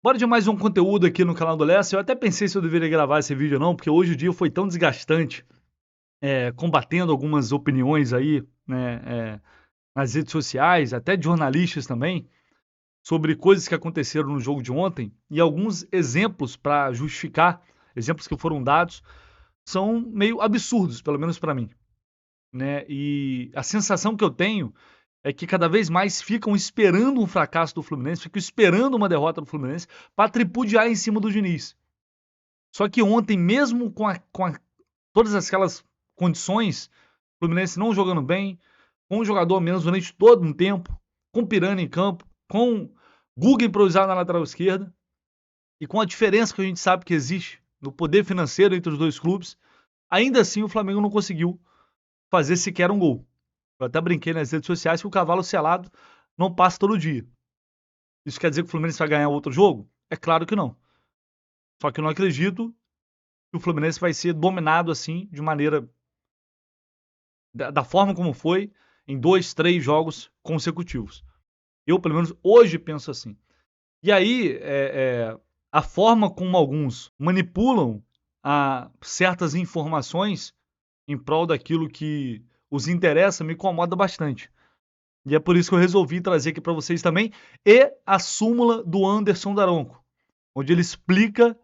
Bora de mais um conteúdo aqui no canal do Lessa. Eu até pensei se eu deveria gravar esse vídeo ou não, porque hoje o dia foi tão desgastante, combatendo algumas opiniões aí, né, nas redes sociais, até de jornalistas também, sobre coisas que aconteceram no jogo de ontem e alguns exemplos para justificar, exemplos que foram dados, são meio absurdos, pelo menos para mim, né? E a sensação que eu tenho é que cada vez mais ficam esperando um fracasso do Fluminense, ficam esperando uma derrota do Fluminense para tripudiar em cima do Diniz. Só que ontem, mesmo com todas aquelas condições, o Fluminense não jogando bem, com um jogador a menos durante todo um tempo, com Pirani em campo, com Guga improvisado na lateral esquerda, e com a diferença que a gente sabe que existe no poder financeiro entre os dois clubes, ainda assim o Flamengo não conseguiu fazer sequer um gol. Eu até brinquei nas redes sociais que o cavalo selado não passa todo dia. Isso quer dizer que o Fluminense vai ganhar outro jogo? É claro que não. Só que eu não acredito que o Fluminense vai ser dominado assim, de maneira da forma como foi, em 2, 3 jogos consecutivos. Eu, pelo menos, hoje penso assim. E aí, a forma como alguns manipulam certas informações em prol daquilo que os interessa me incomoda bastante. E é por isso que eu resolvi trazer aqui para vocês também e a súmula do Anderson Daronco, onde ele explica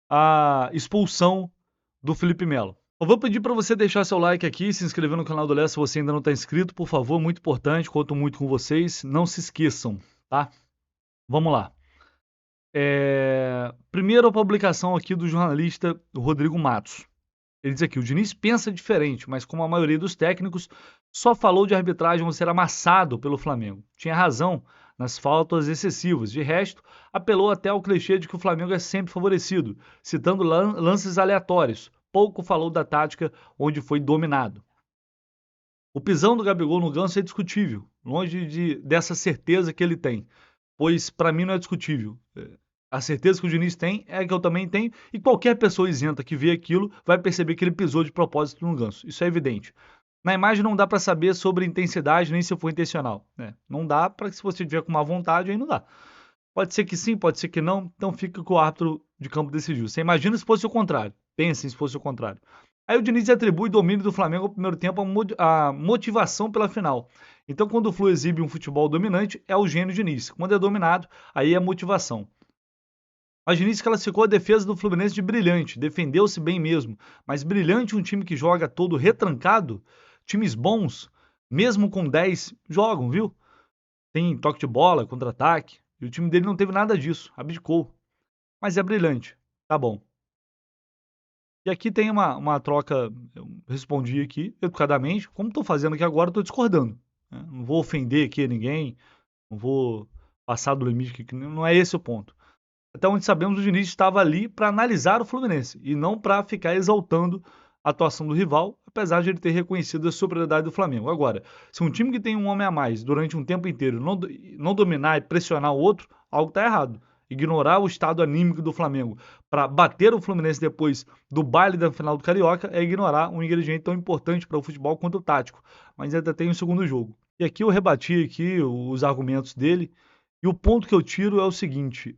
a expulsão do Felipe Melo. Eu vou pedir para você deixar seu like aqui, se inscrever no canal do Léo se você ainda não está inscrito, por favor, muito importante, conto muito com vocês, não se esqueçam, tá? Vamos lá. Primeiro a publicação aqui do jornalista Rodrigo Matos. Ele diz aqui, o Diniz pensa diferente, mas como a maioria dos técnicos, só falou de arbitragem ser amassado pelo Flamengo. Tinha razão nas faltas excessivas. De resto, apelou até ao clichê de que o Flamengo é sempre favorecido, citando lances aleatórios. Pouco falou da tática onde foi dominado. O pisão do Gabigol no Ganso é discutível, longe dessa certeza que ele tem, pois para mim não é discutível. A certeza que o Diniz tem é que eu também tenho, e qualquer pessoa isenta que vê aquilo vai perceber que ele pisou de propósito no Ganso. Isso é evidente. Na imagem não dá para saber sobre intensidade nem se foi intencional, né? Não dá para que se você tiver com má vontade aí não dá. Pode ser que sim, pode ser que não, então fica com o árbitro de campo decidiu. Você imagina se fosse o contrário. Pensem se fosse o contrário. Aí o Diniz atribui o domínio do Flamengo no primeiro tempo a motivação pela final. Então, quando o Flu exibe um futebol dominante, é o gênio Diniz. Quando é dominado, aí é motivação. Mas Diniz classificou a defesa do Fluminense de brilhante, defendeu-se bem mesmo. Mas brilhante um time que joga todo retrancado, times bons, mesmo com 10, jogam, viu? Tem toque de bola, contra-ataque. E o time dele não teve nada disso, abdicou. Mas é brilhante, tá bom. E aqui tem uma troca, eu respondi aqui, educadamente, como estou fazendo aqui agora, estou discordando. Né? Não vou ofender aqui ninguém, não vou passar do limite, que não é esse o ponto. Até onde sabemos, o Diniz estava ali para analisar o Fluminense e não para ficar exaltando a atuação do rival, apesar de ele ter reconhecido a superioridade do Flamengo. Agora, se um time que tem um homem a mais durante um tempo inteiro não dominar e pressionar o outro, algo está errado. Ignorar o estado anímico do Flamengo para bater o Fluminense depois do baile da final do Carioca é ignorar um ingrediente tão importante para o futebol quanto o tático. Mas ainda tem o segundo jogo. E aqui eu rebati aqui os argumentos dele. E o ponto que eu tiro é o seguinte: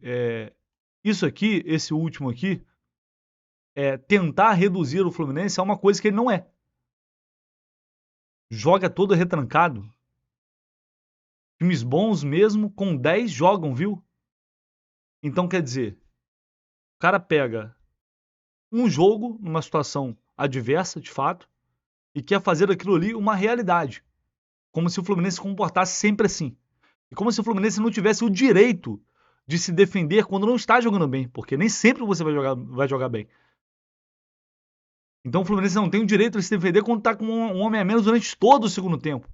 isso aqui, esse último aqui, tentar reduzir o Fluminense é uma coisa que ele não é. Joga todo retrancado. Times bons mesmo, com 10 jogam, viu? Então quer dizer, o cara pega um jogo numa situação adversa, de fato, e quer fazer aquilo ali uma realidade. Como se o Fluminense se comportasse sempre assim. E como se o Fluminense não tivesse o direito de se defender quando não está jogando bem, porque nem sempre você vai jogar bem. Então o Fluminense não tem o direito de se defender quando está com um homem a menos durante todo o segundo tempo.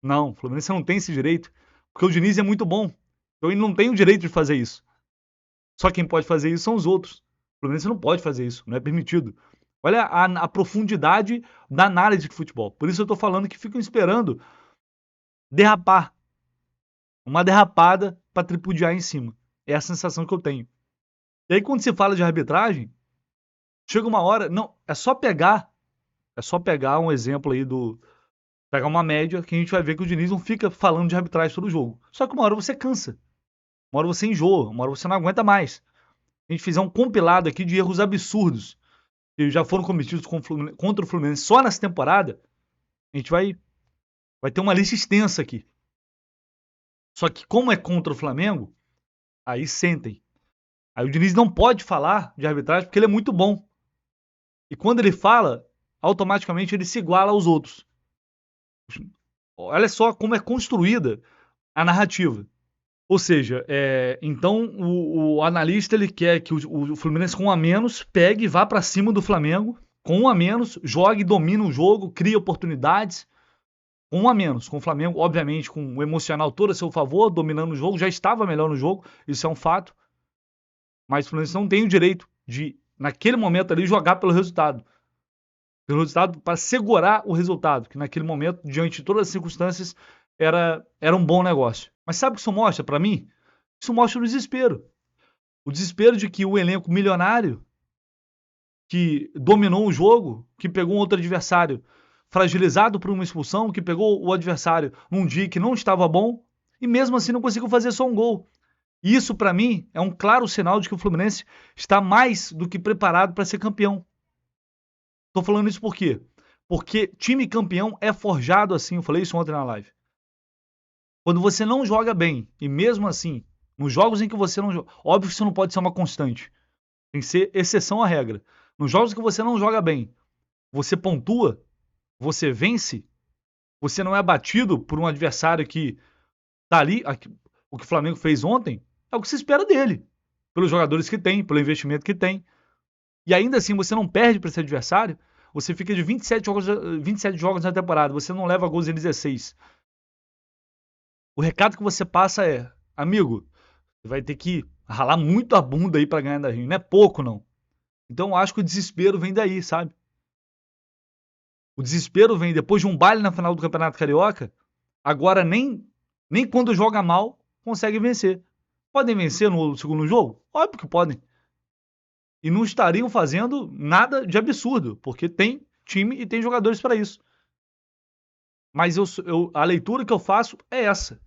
Não, o Fluminense não tem esse direito, porque o Diniz é muito bom. Então ele não tem o direito de fazer isso. Só quem pode fazer isso são os outros. O Fluminense não pode fazer isso, não é permitido. Olha a profundidade da análise de futebol. Por isso eu estou falando que ficam esperando derrapar. Uma derrapada para tripudiar em cima. É a sensação que eu tenho. E aí quando se fala de arbitragem, chega uma hora, não, é só pegar um exemplo aí pegar uma média que a gente vai ver que o Diniz não fica falando de arbitragem todo jogo. Só que uma hora você cansa. Uma hora você enjoa, uma hora você não aguenta mais. A gente fizer um compilado aqui de erros absurdos que já foram cometidos contra o Fluminense só nessa temporada, a gente vai ter uma lista extensa aqui. Só que como é contra o Flamengo, aí sentem. Aí o Diniz não pode falar de arbitragem porque ele é muito bom. E quando ele fala, automaticamente ele se iguala aos outros. Olha só como é construída a narrativa. Ou seja, então o analista ele quer que o Fluminense com um a menos pegue e vá para cima do Flamengo, com um a menos, jogue, domina o jogo, cria oportunidades, com um a menos. Com o Flamengo, obviamente, com o emocional todo a seu favor, dominando o jogo, já estava melhor no jogo, isso é um fato. Mas o Fluminense não tem o direito de, naquele momento ali, jogar pelo resultado. Pelo resultado, para segurar o resultado, que naquele momento, diante de todas as circunstâncias, era um bom negócio. Mas sabe o que isso mostra para mim? Isso mostra o desespero. O desespero de que o elenco milionário, que dominou o jogo, que pegou um outro adversário fragilizado por uma expulsão, que pegou o adversário num dia que não estava bom, e mesmo assim não conseguiu fazer só um gol. E isso, para mim, é um claro sinal de que o Fluminense está mais do que preparado para ser campeão. Estou falando isso por quê? Porque time campeão é forjado assim, eu falei isso ontem na live. Quando você não joga bem, e mesmo assim, nos jogos em que você não joga, óbvio que isso não pode ser uma constante, tem que ser exceção à regra. Nos jogos que você não joga bem, você pontua, você vence, você não é abatido por um adversário que tá ali, o que o Flamengo fez ontem, é o que se espera dele, pelos jogadores que tem, pelo investimento que tem. E ainda assim você não perde para esse adversário, você fica de 27 jogos na temporada, você não leva gols em 16. O recado que você passa é, amigo, você vai ter que ralar muito a bunda aí para ganhar da gente, não é pouco não. Então eu acho que o desespero vem daí, sabe? O desespero vem depois de um baile na final do Campeonato Carioca, agora nem quando joga mal consegue vencer. Podem vencer no segundo jogo? Óbvio que podem. E não estariam fazendo nada de absurdo, porque tem time e tem jogadores para isso. Mas a leitura que eu faço é essa.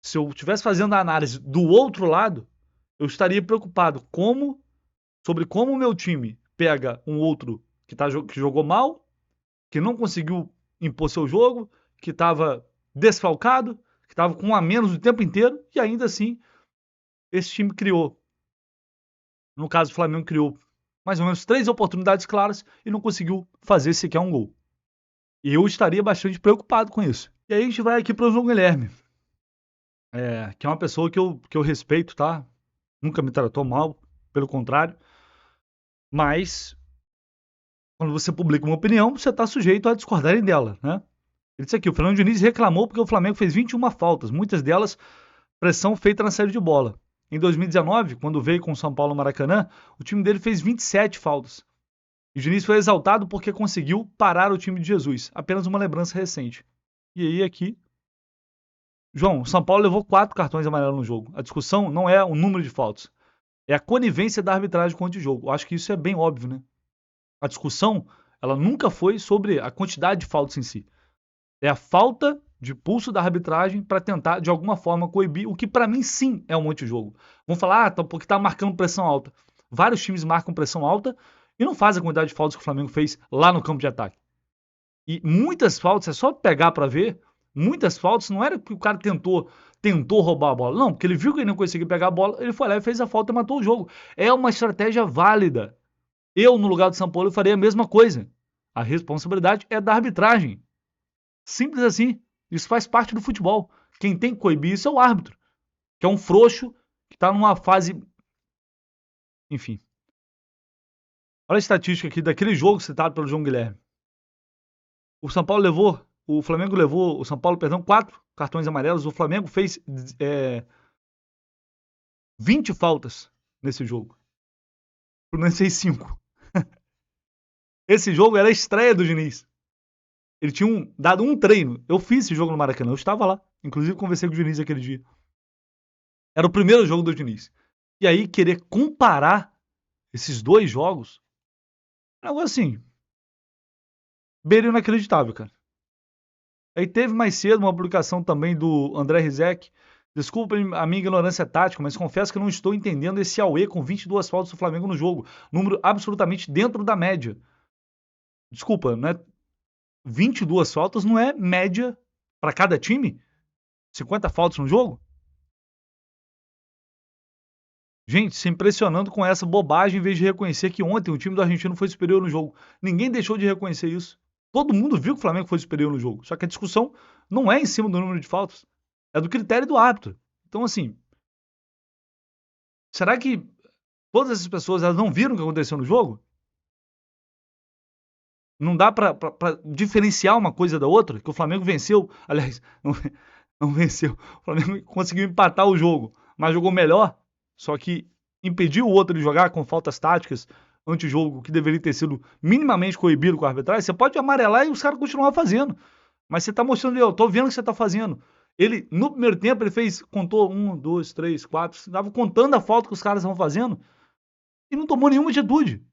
Se eu estivesse fazendo a análise do outro lado, eu estaria preocupado sobre como o meu time pega um outro que jogou mal, que não conseguiu impor seu jogo, que estava desfalcado, que estava com um a menos o tempo inteiro, e ainda assim esse time criou. No caso, o Flamengo criou mais ou menos 3 oportunidades claras e não conseguiu fazer sequer um gol. E eu estaria bastante preocupado com isso. E aí a gente vai aqui para o João Guilherme, que é uma pessoa que eu respeito, tá? Nunca me tratou mal, pelo contrário. Mas, quando você publica uma opinião, você está sujeito a discordarem dela, né? Ele disse aqui, o Fernando Diniz reclamou porque o Flamengo fez 21 faltas, muitas delas pressão feita na saída de bola. Em 2019, quando veio com o São Paulo no Maracanã, o time dele fez 27 faltas. E o Diniz foi exaltado porque conseguiu parar o time de Jesus. Apenas uma lembrança recente. E aí aqui... João, o São Paulo levou 4 cartões amarelos no jogo. A discussão não é o número de faltas. É a conivência da arbitragem com o jogo. Eu acho que isso é bem óbvio, né? A discussão, ela nunca foi sobre a quantidade de faltas em si. É a falta de pulso da arbitragem para tentar, de alguma forma, coibir o que para mim sim é um antijogo. Vão falar, porque tá marcando pressão alta. Vários times marcam pressão alta e não fazem a quantidade de faltas que o Flamengo fez lá no campo de ataque. E muitas faltas, é só pegar para ver, muitas faltas não era que o cara tentou roubar a bola. Não, porque ele viu que ele não conseguia pegar a bola, ele foi lá e fez a falta e matou o jogo. É uma estratégia válida. Eu, no lugar do São Paulo, faria a mesma coisa. A responsabilidade é da arbitragem. Simples assim. Isso faz parte do futebol. Quem tem que coibir isso é o árbitro, que é um frouxo, que está numa fase... Enfim. Olha a estatística aqui daquele jogo citado pelo João Guilherme. O Flamengo levou, o São Paulo, perdão, 4 cartões amarelos. O Flamengo fez 20 faltas nesse jogo. O Fluminense fez 5. Esse jogo era a estreia do Diniz. Ele tinha dado um treino. Eu fiz esse jogo no Maracanã, eu estava lá. Inclusive conversei com o Diniz aquele dia. Era o primeiro jogo do Diniz. E aí querer comparar esses dois jogos, é algo assim, beira inacreditável, cara. Aí teve mais cedo uma publicação também do André Rizek, Desculpa a minha ignorância tática, mas confesso que não estou entendendo esse auê com 22 faltas do Flamengo no jogo. Número absolutamente dentro da média. Desculpa, não é 22 faltas não é média para cada time? 50 faltas no jogo? Gente, se impressionando com essa bobagem em vez de reconhecer que ontem o time do argentino foi superior no jogo. Ninguém deixou de reconhecer isso. Todo mundo viu que o Flamengo foi superior no jogo. Só que a discussão não é em cima do número de faltas. É do critério do árbitro. Então, assim, será que todas essas pessoas elas não viram o que aconteceu no jogo? Não dá pra diferenciar uma coisa da outra? Que o Flamengo venceu, aliás, não venceu. O Flamengo conseguiu empatar o jogo, mas jogou melhor, só que impediu o outro de jogar com faltas táticas anti-jogo, que deveria ter sido minimamente coibido com a arbitragem. Você pode amarelar e os caras continuar fazendo. Mas você tá mostrando, eu tô vendo o que você tá fazendo. Ele, no primeiro tempo, ele contou 1, 2, 3, 4, estava contando a falta que os caras estavam fazendo e não tomou nenhuma atitude.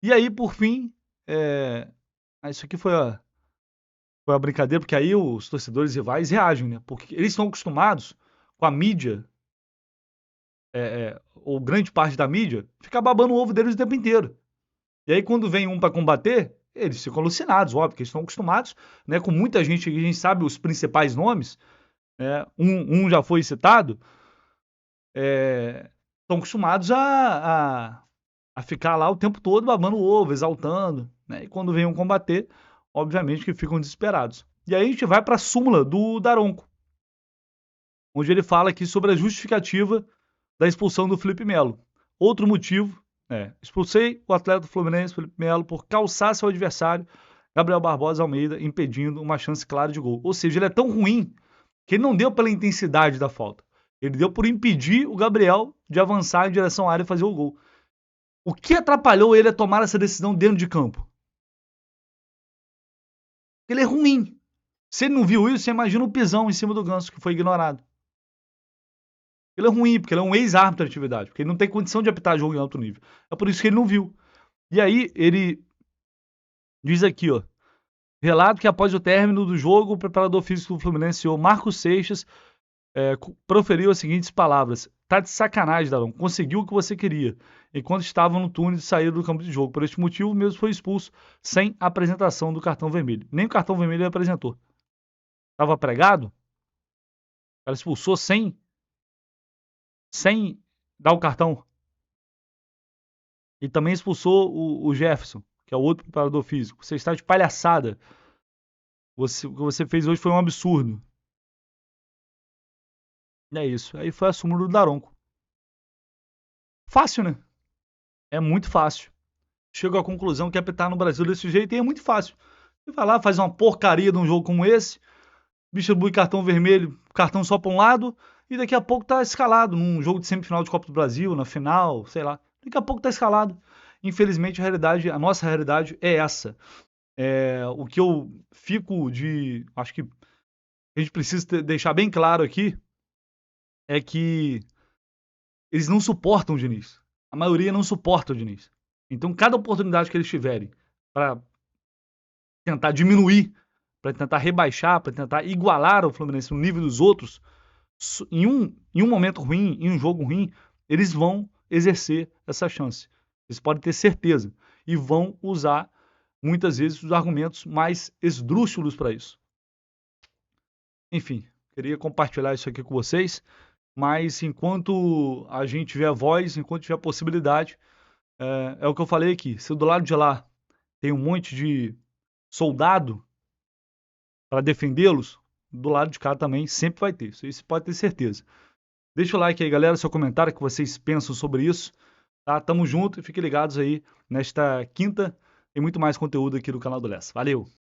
E aí, por fim, isso aqui foi a brincadeira, porque aí os torcedores rivais reagem, né? Porque eles estão acostumados com a mídia, ou grande parte da mídia, ficar babando o ovo deles o tempo inteiro. E aí, quando vem um para combater, eles ficam alucinados, óbvio, porque eles estão acostumados, né? Com muita gente, a gente sabe os principais nomes, né? Um já foi citado, estão acostumados a ficar lá o tempo todo babando o ovo, exaltando, né? E quando vem um combater, obviamente que ficam desesperados. E aí a gente vai para a súmula do Daronco, onde ele fala aqui sobre a justificativa da expulsão do Felipe Melo. Outro motivo expulsei o atleta fluminense Felipe Melo por calçar seu adversário, Gabriel Barbosa Almeida, impedindo uma chance clara de gol. Ou seja, ele é tão ruim que ele não deu pela intensidade da falta. Ele deu por impedir o Gabriel de avançar em direção à área e fazer o gol. O que atrapalhou ele a tomar essa decisão dentro de campo? Ele é ruim. Se ele não viu isso, você imagina o pisão em cima do Ganso, que foi ignorado. Ele é ruim, porque ele é um ex-árbitro de atividade, porque ele não tem condição de apitar jogo em alto nível. É por isso que ele não viu. E aí, ele diz aqui, ó, relato que após o término do jogo, o preparador físico do Fluminense, o senhor Marcos Seixas, proferiu as seguintes palavras: tá de sacanagem, Darão, conseguiu o que você queria, enquanto estava no túnel de saída do campo de jogo. Por este motivo, mesmo foi expulso sem apresentação do cartão vermelho. Nem o cartão vermelho ele apresentou. Estava pregado, ela expulsou sem dar o cartão. E também expulsou o Jefferson, que é o outro preparador físico. Você está de palhaçada. O que você fez hoje foi um absurdo. E é isso. Aí foi a súmula do Daronco. Fácil, né? É muito fácil. Chego à conclusão que apitar no Brasil desse jeito e é muito fácil. Você vai lá, faz uma porcaria de um jogo como esse, distribui cartão vermelho, cartão só para um lado, e daqui a pouco tá escalado num jogo de semifinal de Copa do Brasil, na final, sei lá. Daqui a pouco tá escalado. Infelizmente, a nossa realidade é essa. O que eu fico de... Acho que a gente precisa deixar bem claro aqui é que eles não suportam o Diniz. A maioria não suporta o Diniz. Então, cada oportunidade que eles tiverem para tentar diminuir, para tentar rebaixar, para tentar igualar o Fluminense no nível dos outros, em um momento ruim, em um jogo ruim, eles vão exercer essa chance. Eles podem ter certeza. E vão usar, muitas vezes, os argumentos mais esdrúxulos para isso. Enfim, queria compartilhar isso aqui com vocês. Mas enquanto a gente tiver voz, enquanto tiver possibilidade, é o que eu falei aqui. Se do lado de lá tem um monte de soldado para defendê-los, do lado de cá também sempre vai ter. Isso aí você pode ter certeza. Deixa o like aí, galera, seu comentário, o que vocês pensam sobre isso. Tá? Tamo junto e fiquem ligados aí nesta quinta. Tem muito mais conteúdo aqui do canal do Lessa. Valeu!